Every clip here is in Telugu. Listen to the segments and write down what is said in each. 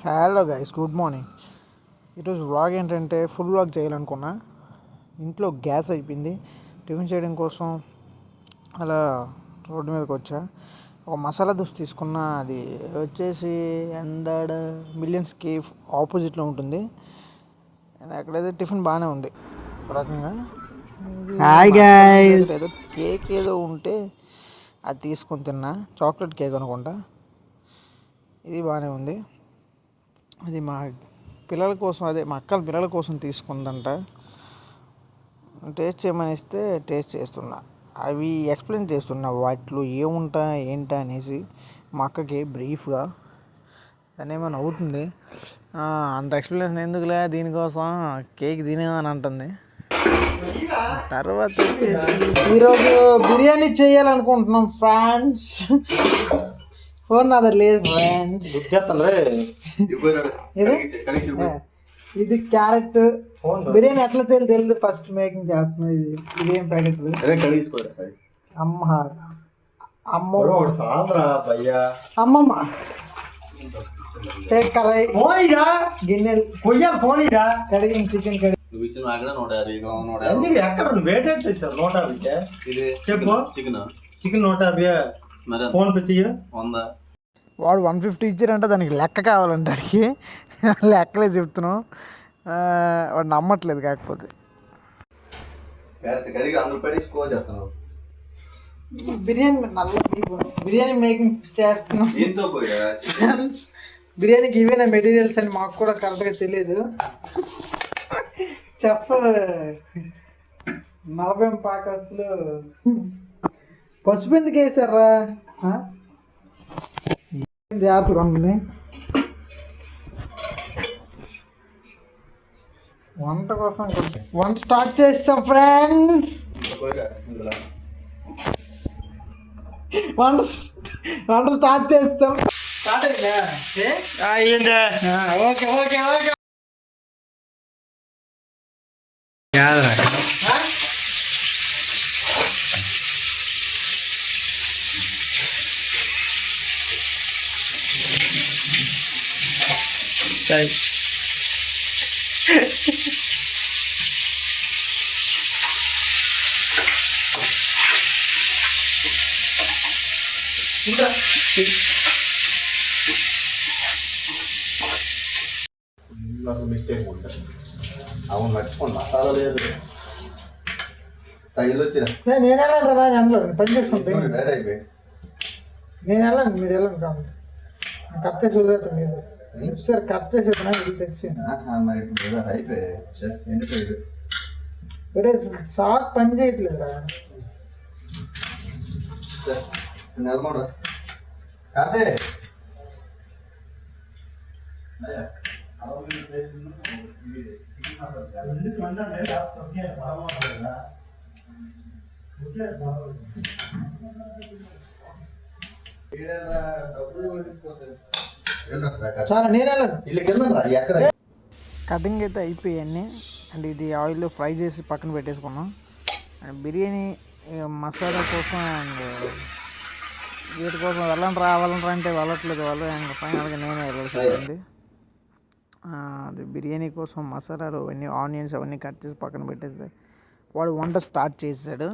Hello guys, good morning. ఈరోజు వ్లాగ్ ఏంటంటే ఫుల్ వ్లాగ్ చేయాలనుకున్నా. ఇంట్లో గ్యాస్ అయిపోయింది. టిఫిన్ చేయడం కోసం అలా రోడ్డు మీదకి వచ్చా. ఒక మసాలా దోశ తీసుకున్నా. అది వచ్చేసి 100 మిలియన్స్ కేఫ్ ఆపోజిట్లో ఉంటుంది. అక్కడైతే టిఫిన్ బాగానే ఉంది ఒక రకంగా. Hi guys. ఏదో కేక్ ఏదో ఉంటే అది తీసుకొని తిన్నా. చాక్లెట్ కేక్ అనుకుంటా. ఇది బాగానే ఉంది. అది మా పిల్లల కోసం, అదే మా అక్కల పిల్లల కోసం తీసుకుందంట. టేస్ట్ చేయమని ఇస్తే టేస్ట్ చేస్తున్నా. అవి ఎక్స్ప్లెయిన్ చేస్తున్నా వాటిలో ఏముంటా ఏంటా అనేసి మా అక్కకి బ్రీఫ్గా. దాని ఏమైనా అవుతుంది, అంత ఎక్స్ప్లెయిన్ ఎందుకులే, దీనికోసం కేక్ తినే అని అంటుంది. తర్వాత వచ్చేసి ఈరోజు బిర్యానీ చేయాలనుకుంటున్నాం ఫ్రెండ్స్. ఫోన్ నా దగ్గర లేదు ఫ్రెండ్స్. ఇది క్యారెట్ బిర్యానీ ఎట్లా తెలియదు. ఫస్ట్ మేకింగ్ చేస్తున్నాం. ఇదేం ప్యాకెట్ అమ్మమ్మ కడాయి గిన్నెలు కడిగిన చికెన్ కడిగి ఎక్కడ చెప్పు. చికెన్ 150. ఫోన్ పే వాడు 150 ఇచ్చారంటే దానికి లెక్క కావాలంటే అడిగి లెక్కలే చెప్తున్నాం. వాడు నమ్మట్లేదు. కాకపోతే బిర్యానీ మేకింగ్ చేస్తున్నాం. బిర్యానీకి ఇవేనా మెటీరియల్స్ అని మాకు కూడా కరెక్ట్గా తెలియదు. చెఫ్ 40 పాకస్తులు పసుపు ఎందుకు వేసారా? జాగ్రత్తగా ఉంది. వంట కోసం వంట స్టార్ట్ చేస్తాం ఫ్రెండ్స్. వంట స్టార్ట్ చేస్తాం. Okay okay okay. సరే మిస్టేక్ ఉంటుంది. అవును, మర్చిపోండి. మసాలా లేదు. తగిలి వచ్చిన నేను వెళ్ళాను రా. అందులో పని చేసుకుంటాను. నేను వెళ్ళండి, మీరు వెళ్ళండి. కావాలి కట్ చేసి వదిలేస్తాను. మీరు సార్ కట్ చేసేస్తున్నా. ఇది తెచ్చి సాక్ పని చేయట్లేదు రా. అదే చాలా నేను వెళ్ళండి. కటింగ్ అయితే అయిపోయాయి. అండ్ ఇది ఆయిల్లో ఫ్రై చేసి పక్కన పెట్టేసుకున్నాం. అండ్ బిర్యానీ మసాలా కోసం అండ్ వీటి కోసం వెళ్ళండి రా అంటే వెళ్ళట్లేదు వాళ్ళు. అండ్ ఫైనల్గా నేనే వెళ్ళాల్సి వచ్చింది. అది బిర్యానీ కోసం మసాలాలు అవన్నీ, ఆనియన్స్ అవన్నీ కట్ చేసి పక్కన పెట్టేసి వాడు వంట స్టార్ట్ చేశాడు.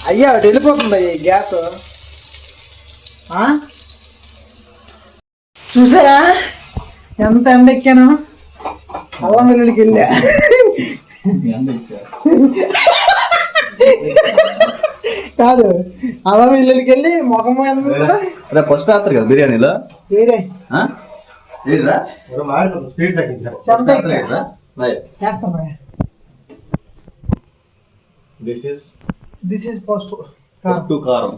అయ్యా అటు వెళ్ళిపోతుంది అయ్యా గ్యాస్. చూసారా ఎంత ఎండెక్కాను. అల్లం వెల్లుల్లికి వెళ్ళా. కాదు, అల్లం వెల్లుల్లికి వెళ్ళి ముఖం ఫస్ట్ వేస్తారు కదా బిర్యానీలో. వేరే దిస్ ఇస్ పసుపు. కొట్టు కారం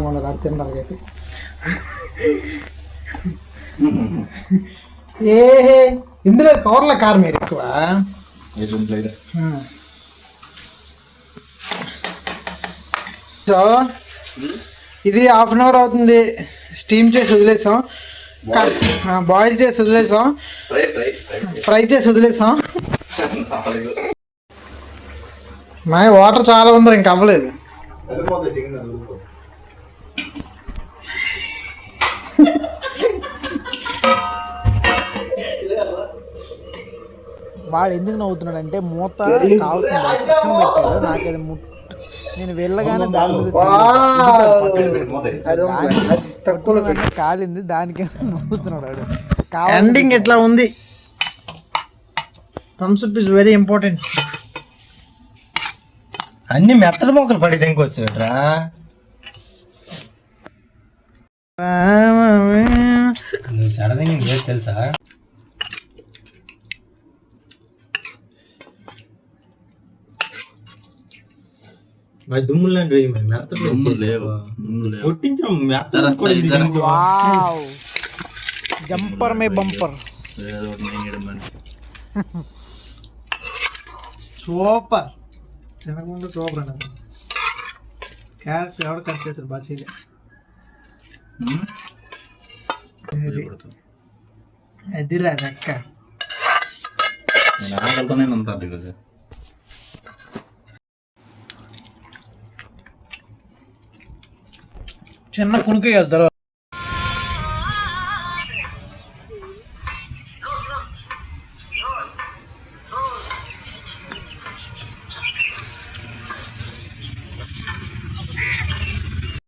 ఉండదు. అది తింటారు. ఇందులో కూరల కారం ఎక్కువ. సో ఇది 1/2 అవర్ అవుతుంది. స్టీమ్ చేసి వదిలేసాం, బాయిల్ చేసి వదిలేసాం, ఫ్రై చేసి వదిలేసాం. మా వాటర్ చాలా ఉంది, ఇంకా అవ్వలేదు. వాడు ఎందుకు నవ్వుతున్నాడు అంటే మూత కావాల్సింది పక్కన పెట్టాడు. నాకు అది నేను వెళ్ళగానే దాని మీద కాలింది, దానికి నవ్వుతున్నాడు వాడు. ఎండింగ్ ఎట్లా ఉంది? Thumbs up is very important. అన్ని మెత్తడి మొక్కలు పడి తెంకొచ్చాడ్రా. నువ్వు సడదంగా లేదు తెలుసా? మరి దుమ్ములు లాంటి వేయి, మరి మెత్తడు కొట్టించడం జంపర్ మే బంపర్ సూపర్. తినకుండా సూపర్ అన్న. క్యారెట్ ఎవరు కట్ చేస్తారు బాగా చేయలే. అదిరా అక్క చిన్న కునుకు వెళ్తారు.